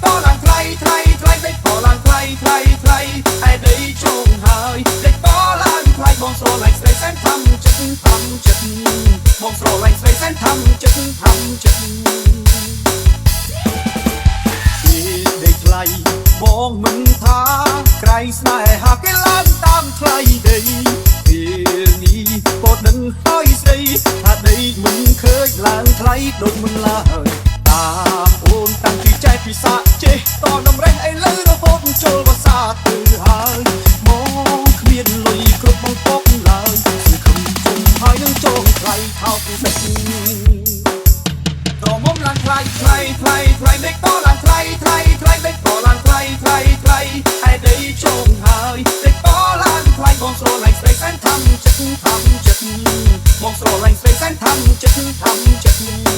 តឡើងថ្លៃថ្លៃថ្លៃដេកតឡើងថ្លៃថ្លៃថ្លៃឯដីជងហើយដេកតឡើងថ្លៃបងស្រឡាញ់ស្រីសែនធម្មចិត្តធម្មចិត្តបងស្រឡាញ់ស្រីសែនធម្មចិត្តធម្មចិត្តដេកថ្លៃបងមិនថាក្រៃស្នេហាគេឡើងតាមថ្លៃដីពេលនេះក៏ដឹងហើយស្រីថាដីមិនឃើញឡើងថ្លៃដូចមិនឡើយតាមអូនតាំងពីចែកពីសាចេះតដំរេះអីលើរហូតចូលវសាទៅហើយមកគ្មានលុយគ្រប់បងពកឡើយសង្ឃឹមជុំហើយនឹងចងថ្លៃថោកតិចក៏មុំឡើងថ្លៃថ្លៃថ្លៃថ្លៃដេកតឡើងថ្លៃថ្លៃថ្លៃដេកតឡើងថ្លៃថ្លៃថ្លៃឯដីជងហើយដេកតឡើងថ្លៃបងស្រឡាញ់ស្រីសែនធម្មចិត្តធម្មចិត្តបងស្រឡាញ់ស្រីសែនធម្មចិត្តធម្មចិត្ត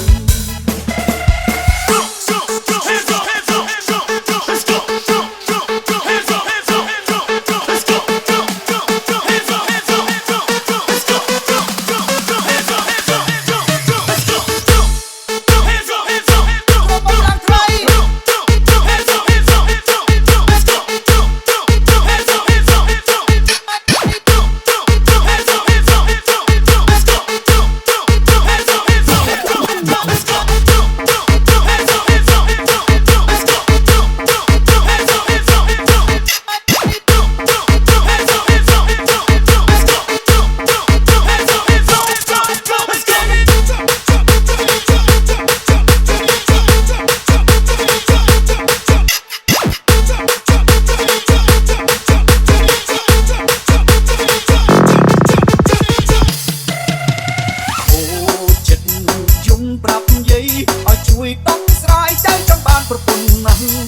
ប្រាប់និយាយឲ្យជួយដោះស្រាយចៅចង់បានប្រពន្ធណាស់